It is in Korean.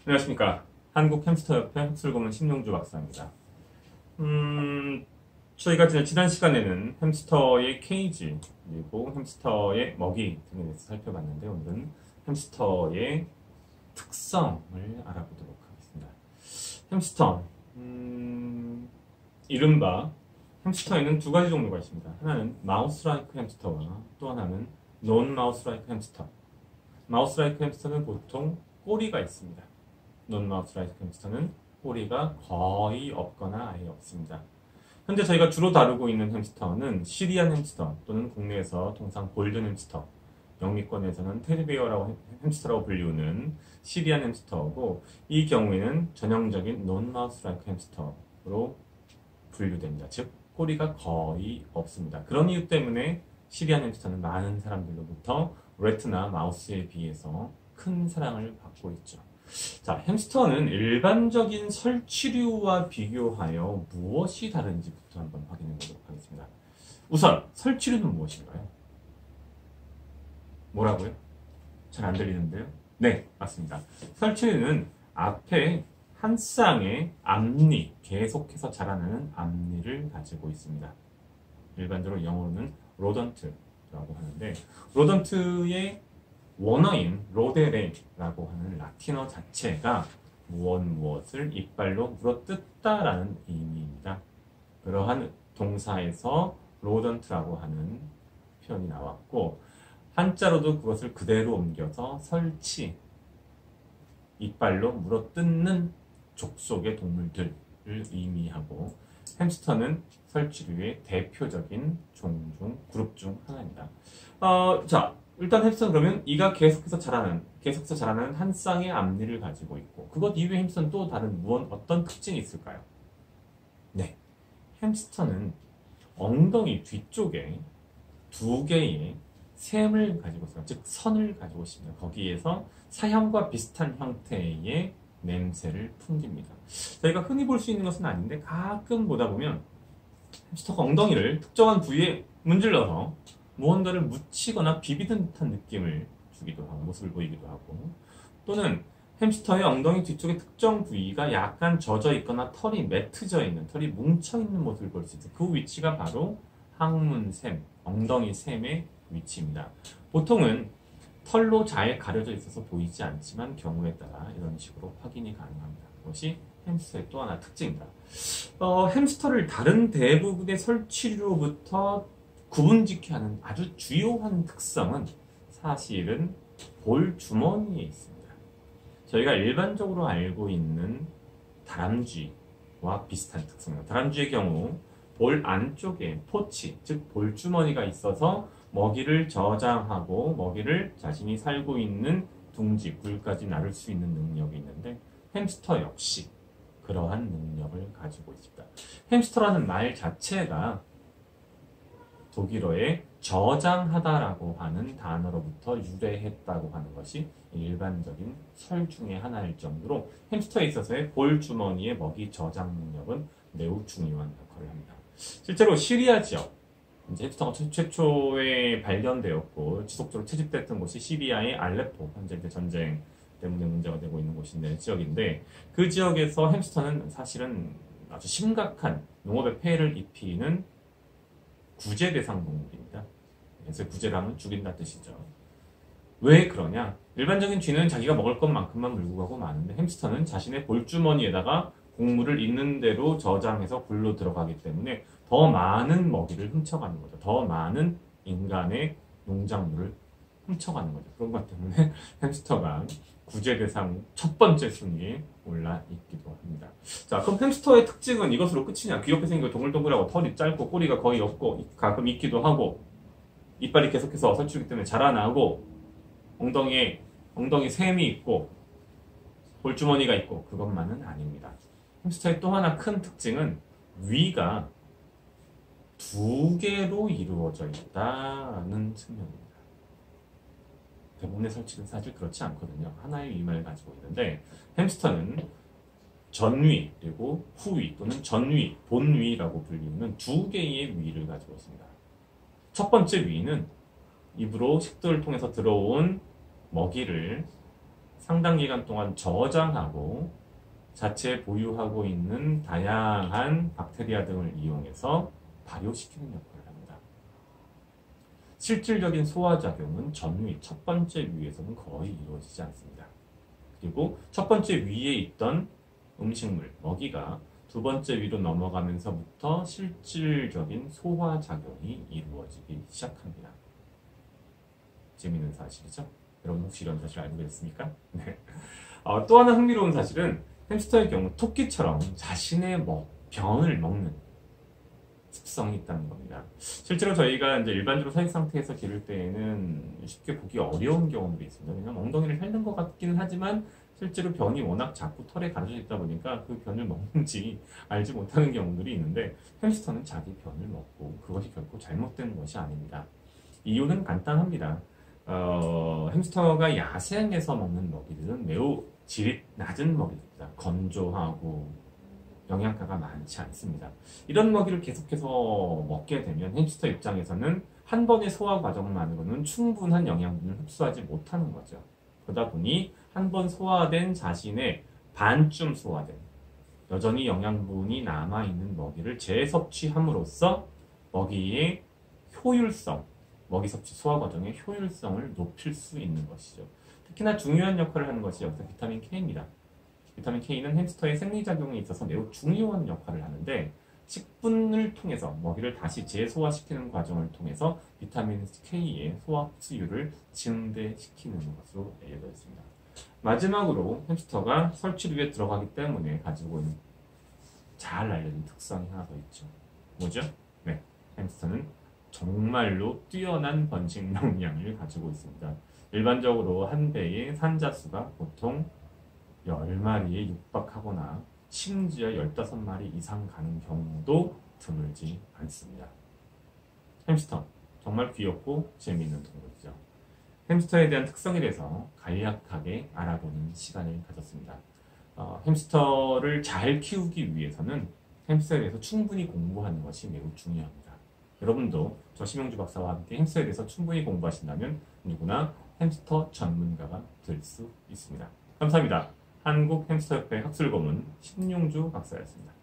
안녕하십니까. 한국햄스터협회 흡술고문 심용주 박사입니다. 저희가 지난 시간에는 햄스터의 케이지, 그리고 햄스터의 먹이 등에 대해서 살펴봤는데, 오늘은 햄스터의 특성을 알아보도록 하겠습니다. 햄스터, 이른바 햄스터에는 두 가지 종류가 있습니다. 하나는 마우스-라이크 햄스터와 또 하나는 논-마우스-라이크 햄스터. 마우스-라이크 햄스터는 보통 꼬리가 있습니다. 논마우스-라이크 햄스터는 꼬리가 거의 없거나 아예 없습니다. 현재 저희가 주로 다루고 있는 햄스터는 시리안 햄스터 또는 국내에서 통상 골든 햄스터, 영미권에서는 테디베어라고 햄스터라고 불리우는 시리안 햄스터고, 이 경우에는 전형적인 논마우스-라이크 햄스터로 분류됩니다. 즉 꼬리가 거의 없습니다. 그런 이유 때문에 시리안 햄스터는 많은 사람들로부터 래트나 마우스에 비해서 큰 사랑을 받고 있죠. 자, 햄스터는 일반적인 설치류와 비교하여 무엇이 다른지부터 한번 확인해 보도록 하겠습니다. 우선 설치류는 무엇인가요? 뭐라고요? 잘 안 들리는데요? 네, 맞습니다. 설치류는 앞에 한 쌍의 앞니, 계속해서 자라나는 앞니를 가지고 있습니다. 일반적으로 영어로는 로던트라고 하는데, 로던트의 원어인 로데레라고 하는 라틴어 자체가 무엇을 이빨로 물어뜯다라는 의미입니다. 그러한 동사에서 로던트라고 하는 표현이 나왔고, 한자로도 그것을 그대로 옮겨서 설치, 이빨로 물어뜯는 족속의 동물들을 의미하고, 햄스터는 설치류의 대표적인 그룹 중 하나입니다. 자, 일단 햄스터는 그러면 이가 계속해서 자라나는 한 쌍의 앞니를 가지고 있고, 그것 이외에 햄스터는 또 다른 어떤 특징이 있을까요? 네, 햄스터는 엉덩이 뒤쪽에 두 개의 샘을 가지고 있어요. 즉 선을 가지고 있습니다. 거기에서 사형과 비슷한 형태의 냄새를 풍깁니다. 저희가 흔히 볼 수 있는 것은 아닌데, 가끔 보다 보면 햄스터가 엉덩이를 특정한 부위에 문질러서 무언가를 묻히거나 비비는 듯한 느낌을 주기도 하고, 모습을 보이기도 하고, 또는 햄스터의 엉덩이 뒤쪽의 특정 부위가 약간 젖어 있거나 털이 뭉쳐 있는 모습을 볼 수 있어요. 그 위치가 바로 항문샘, 엉덩이 샘의 위치입니다. 보통은 털로 잘 가려져 있어서 보이지 않지만 경우에 따라 이런 식으로 확인이 가능합니다. 그것이 햄스터의 또 하나 특징입니다. 햄스터를 다른 대부분의 설치류로부터 구분짓게 하는 아주 주요한 특성은 사실은 볼 주머니에 있습니다. 저희가 일반적으로 알고 있는 다람쥐와 비슷한 특성입니다. 다람쥐의 경우 볼 안쪽에 포치, 즉 볼주머니가 있어서 먹이를 저장하고 먹이를 자신이 살고 있는 둥지, 굴까지 나를 수 있는 능력이 있는데, 햄스터 역시 그러한 능력을 가지고 있습니다. 햄스터라는 말 자체가 독일어의 저장하다라고 하는 단어로부터 유래했다고 하는 것이 일반적인 설 중의 하나일 정도로 햄스터에 있어서의 볼 주머니의 먹이 저장 능력은 매우 중요한 역할을 합니다. 실제로 시리아 지역, 이제 햄스터가 최초에 발견되었고 지속적으로 채집됐던 곳이 시리아의 알레포, 현재 전쟁 때문에 문제가 되고 있는 곳인데 지역인데, 그 지역에서 햄스터는 사실은 아주 심각한 농업에 폐해를 입히는 구제 대상 동물입니다. 그래서 구제를 하면 죽인다 뜻이죠. 왜 그러냐? 일반적인 쥐는 자기가 먹을 것만큼만 물고 가고 마는데, 햄스터는 자신의 볼주머니에다가 곡물을 있는 대로 저장해서 굴로 들어가기 때문에 더 많은 먹이를 훔쳐가는 거죠. 더 많은 인간의 농작물을 훔쳐가는 거죠. 그런 것 때문에 햄스터가 구제 대상 첫 번째 순위에 올라 있기도 합니다. 자, 그럼 햄스터의 특징은 이것으로 끝이냐? 귀엽게 생기고 동글동글하고 털이 짧고 꼬리가 거의 없고 가끔 있기도 하고 이빨이 계속해서 설치기 때문에 자라나고 엉덩이 샘이 있고 볼주머니가 있고, 그것만은 아닙니다. 햄스터의 또 하나 큰 특징은 위가 두 개로 이루어져 있다는 측면입니다. 대부분의 설치는 사실 그렇지 않거든요. 하나의 위만 가지고 있는데, 햄스터는 전위 그리고 후위 또는 전위, 본위라고 불리는 두 개의 위를 가지고 있습니다. 첫 번째 위는 입으로 식도를 통해서 들어온 먹이를 상당 기간 동안 저장하고 자체 보유하고 있는 다양한 박테리아 등을 이용해서 발효시키는 역할을 합니다. 실질적인 소화작용은 전위, 첫 번째 위에서는 거의 이루어지지 않습니다. 그리고 첫 번째 위에 있던 음식물, 먹이가 두 번째 위로 넘어가면서부터 실질적인 소화작용이 이루어지기 시작합니다. 재미있는 사실이죠? 여러분 혹시 이런 사실 알고 계셨습니까? 네. 또 하나 흥미로운 사실은 햄스터의 경우 토끼처럼 자신의 변을 먹는 습성이 있다는 겁니다. 실제로 저희가 이제 일반적으로 사육 상태에서 기를 때에는 쉽게 보기 어려운 경우들이 있습니다. 왜냐면 엉덩이를 핥는 것 같기는 하지만 실제로 변이 워낙 작고 털에 가려져 있다 보니까 그 변을 먹는지 알지 못하는 경우들이 있는데 햄스터는 자기 변을 먹고 그것이 결코 잘못된 것이 아닙니다. 이유는 간단합니다. 햄스터가 야생에서 먹는 먹이들은 매우 질이 낮은 먹이입니다. 건조하고 영양가가 많지 않습니다. 이런 먹이를 계속해서 먹게 되면 햄스터 입장에서는 한 번의 소화 과정만으로는 충분한 영양분을 흡수하지 못하는 거죠. 그러다 보니 한 번 소화된 자신의 반쯤 소화된 여전히 영양분이 남아있는 먹이를 재섭취함으로써 먹이의 효율성, 먹이 섭취 소화 과정의 효율성을 높일 수 있는 것이죠. 특히나 중요한 역할을 하는 것이 여기서 비타민 K입니다. 비타민 K는 햄스터의 생리작용에 있어서 매우 중요한 역할을 하는데 식분을 통해서 먹이를 다시 재소화시키는 과정을 통해서 비타민 K의 소화 흡수율을 증대시키는 것으로 알려져 있습니다. 마지막으로 햄스터가 설치류에 들어가기 때문에 가지고 있는 잘 알려진 특성이 하나 더 있죠. 뭐죠? 네, 햄스터는 정말로 뛰어난 번식 역량을 가지고 있습니다. 일반적으로 한 배의 산자수가 보통 10마리에 육박하거나 심지어 15마리 이상 가는 경우도 드물지 않습니다. 햄스터, 정말 귀엽고 재미있는 동물이죠. 햄스터에 대한 특성에 대해서 간략하게 알아보는 시간을 가졌습니다. 햄스터를 잘 키우기 위해서는 햄스터에 대해서 충분히 공부하는 것이 매우 중요합니다. 여러분도 저 심영주 박사와 함께 햄스터에 대해서 충분히 공부하신다면 누구나 햄스터 전문가가 될 수 있습니다. 감사합니다. 한국햄스터협회 학술고문 심용주 박사였습니다.